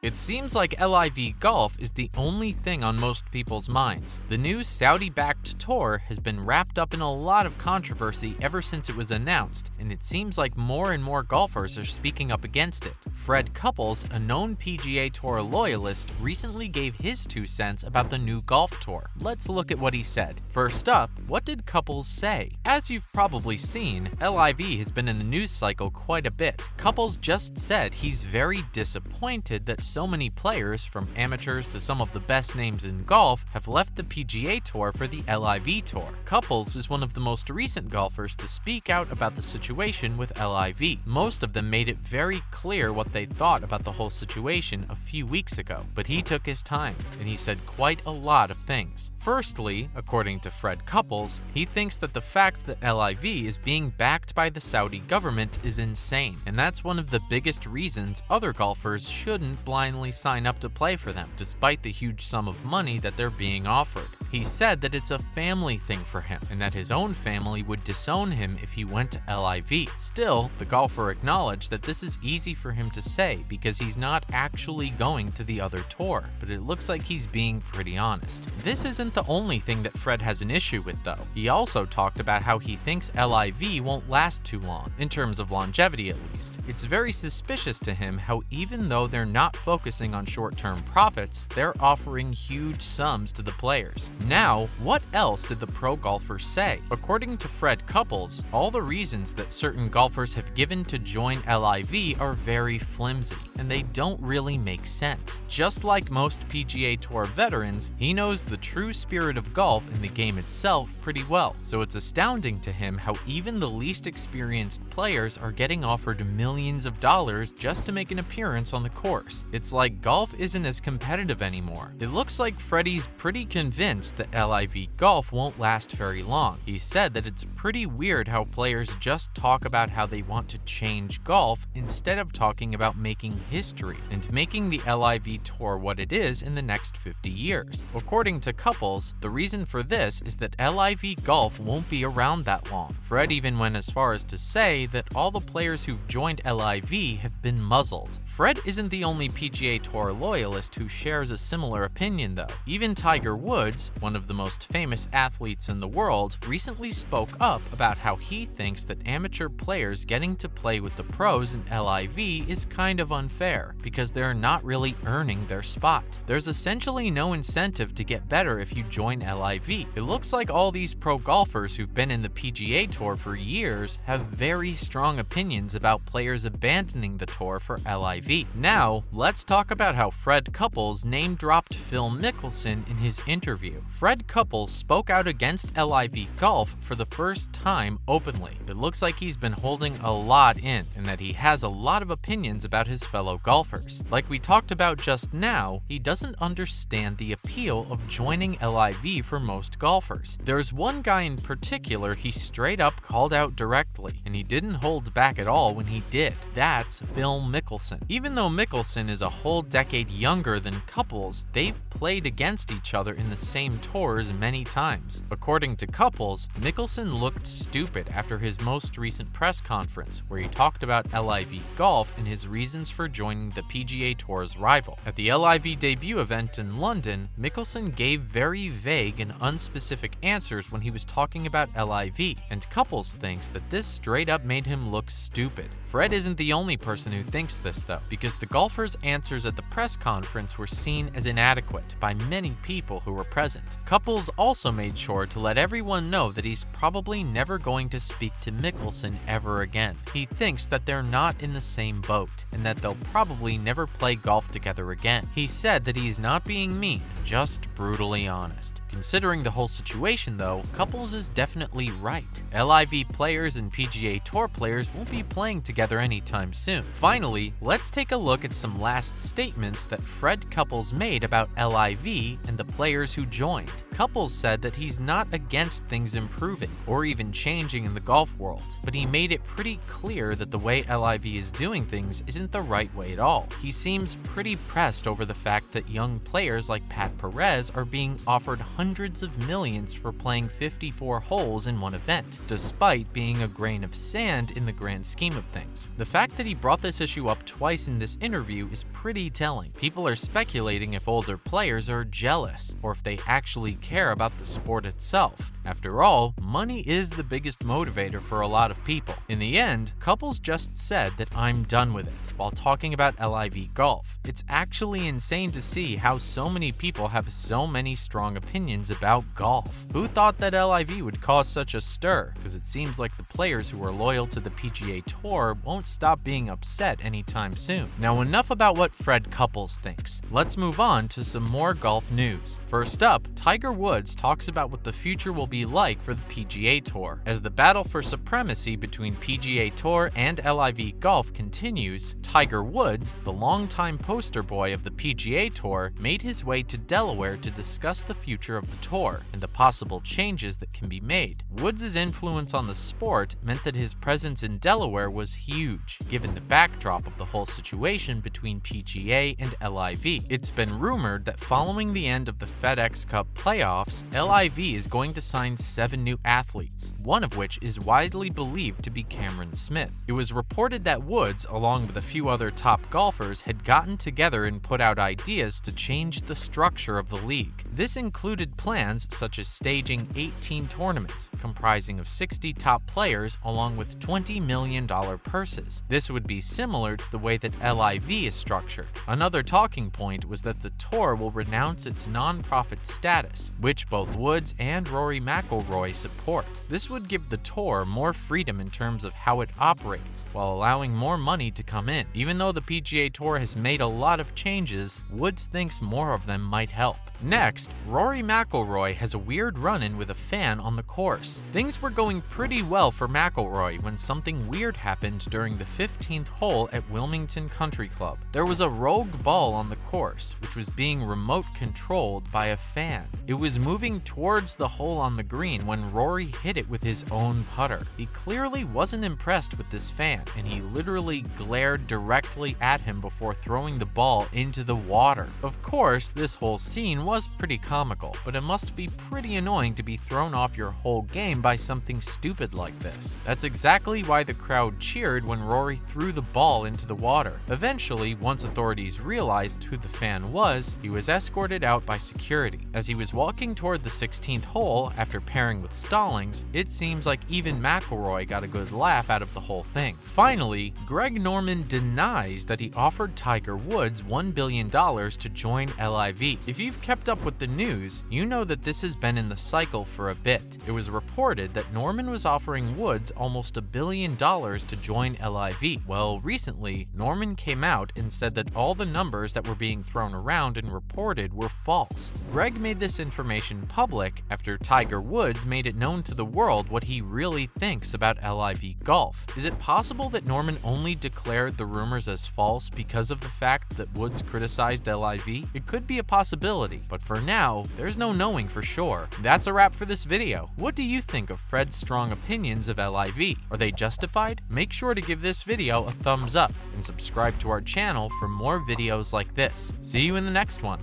It seems like LIV Golf is the only thing on most people's minds. The new Saudi-backed tour has been wrapped up in a lot of controversy ever since it was announced, and it seems like more and more golfers are speaking up against it. Fred Couples, a known PGA Tour loyalist, recently gave his 2 cents about the new golf tour. Let's look at what he said. First up, what did Couples say? As you've probably seen, LIV has been in the news cycle quite a bit. Couples just said he's very disappointed that so many players, from amateurs to some of the best names in golf, have left the PGA Tour for the LIV Tour. Couples is one of the most recent golfers to speak out about the situation with LIV. Most of them made it very clear what they thought about the whole situation a few weeks ago, but he took his time, and he said quite a lot of things. Firstly, according to Fred Couples, he thinks that the fact that LIV is being backed by the Saudi government is insane, and that's one of the biggest reasons other golfers shouldn't blindly sign up to play for them, despite the huge sum of money that they're being offered. He said that it's a family thing for him, and that his own family would disown him if he went to LIV. Still, the golfer acknowledged that this is easy for him to say because he's not actually going to the other tour, but it looks like he's being pretty honest. This isn't the only thing that Fred has an issue with, though. He also talked about how he thinks LIV won't last too long, in terms of longevity at least. It's very suspicious to him how even though they're not focusing on short-term profits, they're offering huge sums to the players. Now, what else did the pro golfers say? According to Fred Couples, all the reasons that certain golfers have given to join LIV are very flimsy, and they don't really make sense. Just like most PGA Tour veterans, he knows the true spirit of golf and the game itself pretty well, so it's astounding to him how even the least experienced players are getting offered millions of dollars just to make an appearance on the course. It's like golf isn't as competitive anymore. It looks like Freddie's pretty convinced that LIV Golf won't last very long. He said that it's pretty weird how players just talk about how they want to change golf instead of talking about making history and making the LIV Tour what it is in the next 50 years. According to Couples, the reason for this is that LIV Golf won't be around that long. Fred even went as far as to say that all the players who've joined LIV have been muzzled. Fred isn't the only PGA Tour loyalist who shares a similar opinion, though. Even Tiger Woods, one of the most famous athletes in the world, recently spoke up about how he thinks that amateur players getting to play with the pros in LIV is kind of unfair because they're not really earning their spot. There's essentially no incentive to get better if you join LIV. It looks like all these pro golfers who've been in the PGA Tour for years have very strong opinions about players abandoning the tour for LIV. Now, let's talk about how Fred Couples name-dropped Phil Mickelson in his interview. Fred Couples spoke out against LIV Golf for the first time openly. It looks like he's been holding a lot in, and that he has a lot of opinions about his fellow golfers. Like we talked about just now, he doesn't understand the appeal of joining LIV for most golfers. There's one guy in particular he straight up called out directly, and he didn't hold back at all when he did. That's Phil Mickelson. Even though Mickelson is a whole decade younger than Couples, they've played against each other in the same tours many times. According to Couples, Mickelson looked stupid after his most recent press conference, where he talked about LIV Golf and his reasons for joining the PGA Tour's rival. At the LIV debut event in London, Mickelson gave very vague and unspecific answers when he was talking about LIV, and Couples thinks that this straight up made him look stupid. Fred isn't the only person who thinks this, though, because the golfer's answers at the press conference were seen as inadequate by many people who were present. Couples also made sure to let everyone know that he's probably never going to speak to Mickelson ever again. He thinks that they're not in the same boat, and that they'll probably never play golf together again. He said that he's not being mean, just brutally honest. Considering the whole situation, though, Couples is definitely right. LIV players and PGA Tour players won't be playing together anytime soon. Finally, let's take a look at some last statements that Fred Couples made about LIV and the players who joined. Couples said that he's not against things improving or even changing in the golf world, but he made it pretty clear that the way LIV is doing things isn't the right way at all. He seems pretty pressed over the fact that young players like Pat Perez are being offered hundreds of millions for playing 54 holes in one event, despite being a grain of sand in the grand scheme of things. The fact that he brought this issue up twice in this interview is pretty telling. People are speculating if older players are jealous, or if they actually care about the sport itself. After all, money is the biggest motivator for a lot of people. In the end, Couples just said that I'm done with it while talking about LIV Golf. It's actually insane to see how so many people have so many strong opinions about golf. Who thought that LIV would cause such a stir? Because it seems like the players who are loyal to the PGA Tour won't stop being upset anytime soon. Now, enough about what Fred Couples thinks. Let's move on to some more golf news. First up, Tiger Woods talks about what the future will be like for the PGA Tour. As the battle for supremacy between PGA Tour and LIV Golf continues, Tiger Woods, the longtime poster boy of the PGA Tour, made his way to Delaware to discuss the future of the tour and the possible changes that can be made. Woods' influence on the sport meant that his presence in Delaware was huge, given the backdrop of the whole situation between PGA and LIV. It's been rumored that following the end of the FedEx Cup playoffs, LIV is going to sign 7 new athletes, one of which is widely believed to be Cameron Smith. It was reported that Woods, along with a few other top golfers, had gotten together and put out ideas to change the structure of the league. This included plans such as staging 18 tournaments, comprising of 60 top players along with $20 million purses. This would be similar to the way that LIV is structured. Another talking point was that the tour will renounce its non-profit status, which both Woods and Rory McIlroy support. This would give the tour more freedom in terms of how it operates, while allowing more money to come in. Even though the PGA Tour has made a lot of changes, Woods thinks more of them might help. Next, Rory McIlroy has a weird run-in with a fan on the course. Things were going pretty well for McIlroy when something weird happened during the 15th hole at Wilmington Country Club. There was a rogue ball on the course, which was being remote controlled by a fan. It was moving towards the hole on the green when Rory hit it with his own putter. He clearly wasn't impressed with this fan, and he literally glared directly at him before throwing the ball into the water. Of course, this whole scene was pretty comical, but it must be pretty annoying to be thrown off your whole game by something stupid like this. That's exactly why the crowd cheered when Rory threw the ball into the water. Eventually, once authorities realized who the fan was, he was escorted out by security. As he was walking toward the 16th hole after pairing with Stallings, it seems like even McIlroy got a good laugh out of the whole thing. Finally, Greg Norman denies that he offered Tiger Woods $1 billion to join LIV. If you've kept up with the news, you know that this has been in the cycle for a bit. It was reported that Norman was offering Woods almost $1 billion to join LIV. Well, recently, Norman came out and said that all the numbers that were being thrown around and reported were false. Greg made this information public after Tiger Woods made it known to the world what he really thinks about LIV Golf. Is it possible that Norman only declared the rumors as false because of the fact that Woods criticized LIV? It could be a possibility, but for now, there's no knowing for sure. That's a wrap for this video. What do you think of Fred's strong opinions of LIV? Are they justified? Make sure to give this video a thumbs up and subscribe to our channel for more videos like this. See you in the next one.